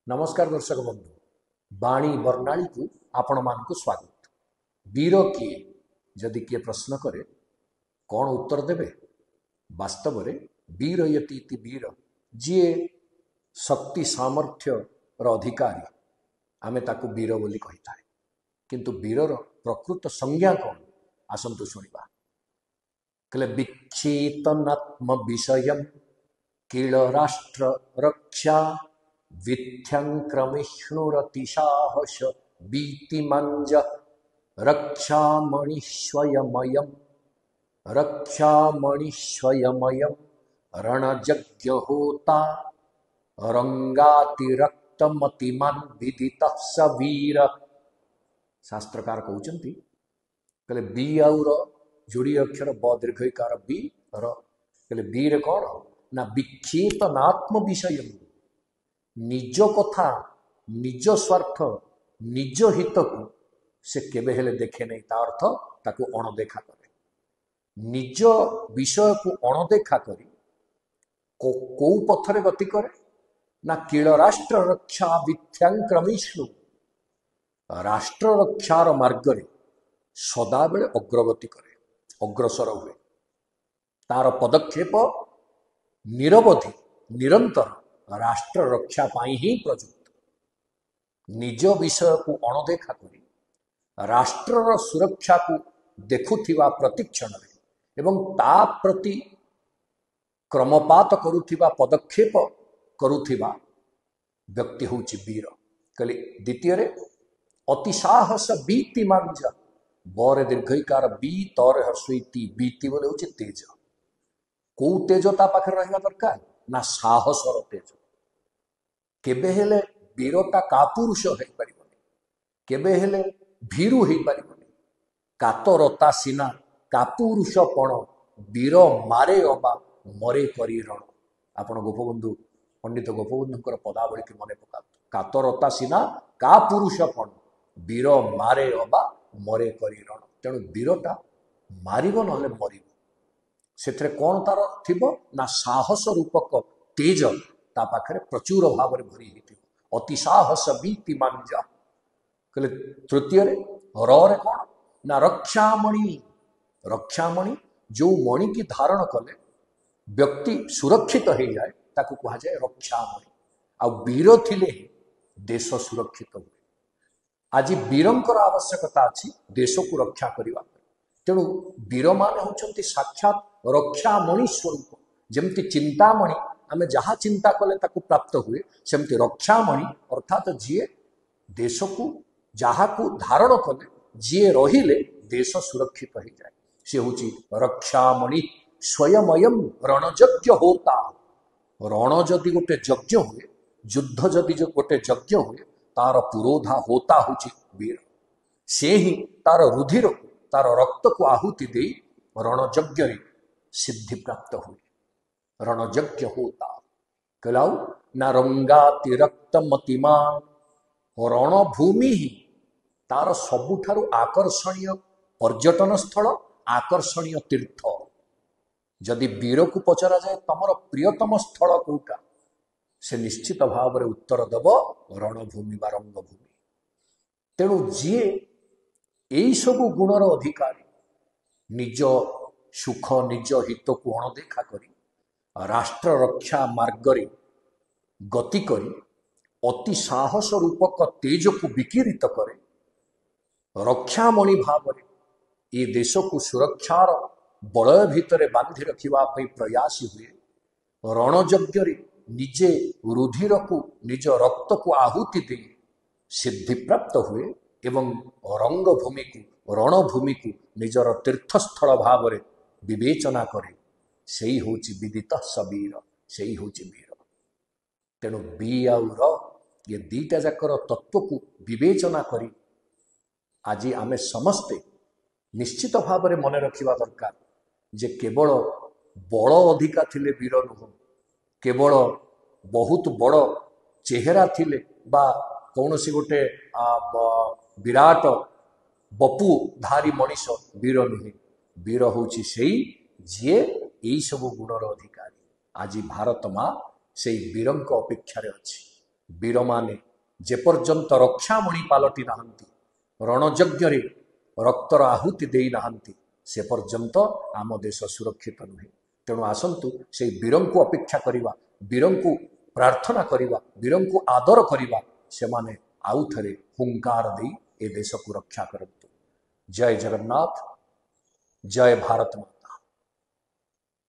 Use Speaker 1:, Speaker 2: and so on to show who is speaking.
Speaker 1: नमस्कार दर्शक बंधु बाणी बर्णाली को आपण मानक स्वागत। वीर किए जदि किए प्रश्न करे कौन उत्तर देवे? वास्तव में वीर यति वीर जी शक्ति सामर्थ्य अधिकारी आमे ताकू वीर बोली कही थाए, किंतु वीरर प्रकृत संज्ञा कौन आसंतु शुणिबा। कले विक्षेतनात्म विषय किल राष्ट्र रक्षा विथ्यंक्रमिष्णुरतिसाहस बीतिमंज रक्षामणि स्वयमयम् रणजज्ञ होता रंगातिरक्तमतिमान विदितः स वीर। शास्त्रकार कहउचंती कहले बी आउर जोड़ी अक्षर ब दीर्घकार बी र कहले वीर कौन ना विक्षेतनात्म विषय निज कथा निज स्वार्थ निज हित को से केबे हेले देखे नहीं, ता अर्थ ताको अणदेखा करे। निज विषय को अणदेखा करी को पथरे गति करे ना किल राष्ट्र रक्षा विथ्यांक्रमिष्णु राष्ट्र रक्षार मार्गरे सदा बेले अग्रगति करे, अग्रसर हुए। तार पदक्षेप निरवधि निरंतर राष्ट्र रक्षा पाई ही प्रयुक्त। निज विषय को अणदेखा करी राष्ट्रर सुरक्षा को देखुथिबा प्रतिक्षण एवं ता प्रति क्रमपात करुथिबा पदक्षेप करुथिबा व्यक्ति होची वीर। कहले द्वितीय रे अतिसाहस बीतिमांज बरे दीर्घकार बी तरे हस्वैती बीति बोले होची तेज। को तेज ता पाखे रहिबा दरकार ना साहसर तेज। केबे हेले वीरता कापुरुष हो पारिबनी, केबे हेले भीरु हो पारिबनी। कातरता सीना कापुरुषपण वीर मारे अबा मरे करी रण। आपण गोपबंधु पंडित गोपबंधुकर पदावली के मन पका। कातरता सीना कापुरुषपण वीर मारे अबा मरे करी रण। तेणु वीरटा मारिब नहले मरिब। सेथरे कोन तार थिबो ना साहस रूपक तेज ता पाखरे प्रचुर भाव में भरी होती। अतिसाहस बीतिमांजा कहले तृतीय रे रे कौन ना रक्षामणि। रक्षामणि जो मणि की धारण कले व्यक्ति सुरक्षित हो जाए ताकू कहा जाए रक्षामणि। आ वीर थिले देश सुरक्षित हुए। आज वीरंकर आवश्यकता अच्छी देश को रक्षा करने। तेणु वीर माने होचंती साक्षात रक्षामणि स्वरूप। जमती चिंतामणि आमे जहाँ चिंता कले ताकू प्राप्त हुए, सेमती रक्षामणि अर्थात जीए देश को जहाँ को धारण कले जीए रहिले देश सुरक्षित हो जाए से होची रक्षामणि स्वयमयम् रणयज्ञ होता। रण जदि गोटे यज्ञ हुए, युद्ध जदि गोटे यज्ञ हुए, तार पुरोधा होता होची वीर। से ही तार रुधिर को तार रक्त को आहुति दे रणयज्ञ सिद्धि प्राप्त हुए। रणयज्ञ होता कलाउ ना रंगाति रक्तमतिमान। रणभूमि ही तार सबुठारु आकर्षणीय पर्यटन स्थल, आकर्षणीय तीर्थ। जदि वीर को पचरा जाए तमर प्रियतम स्थल कोटा, से निश्चित भाव में उत्तर दब रणभूमि बा रंगभूमि। तेणु जीए यही सबु गुणर अधिकारी निज सुख निज हित को अणदेखा करी राष्ट्र रक्षा मार्गरे गति करी अति साहस रूपक तेज को विकिरित करे रक्षामणि भाव ये देश को सुरक्षार बलय भितर बांधि रखा प्रयासी हुए। रणयज्ञ निजे रुधिर को निज रक्त को आहुति दे सिद्धि प्राप्त हुए एवं रंगभूमि को रणभूमि को निजर तीर्थस्थल भाव विवेचना करे। से होची विदित सबीर, से होची वीर। तेणु बी आउ र ये दीटा जाकर तत्व को विवेचना करी आज आमे समस्ते निश्चित भाव में मन रखा दरकार जे केवल बड़ अधिका थिले वीर नुह, केवल बहुत बड़ चेहरा थिले बा कौनसी गोटे विराट बपु धारी मनीष वीर नुहे। वीर होची सेई जे यही सब गुणर अधिकारी। आज भारत माँ से वीर अपेक्षा अच्छी। वीर माने जेपर्यंत रक्षामणि पालटि नाहंती रणयज्ञ रक्तर आहुति देई नाहंती से पर्यंत आम देश सुरक्षित नुहे। तेणु आसंतु से वीर को अपेक्षा करवा, वीर को प्रार्थना करवा, वीर को आदर करवा, से माने आउ थरे हुंकार दे ए देश को रक्षा करंतु। जय जगन्नाथ, जय भारत माता।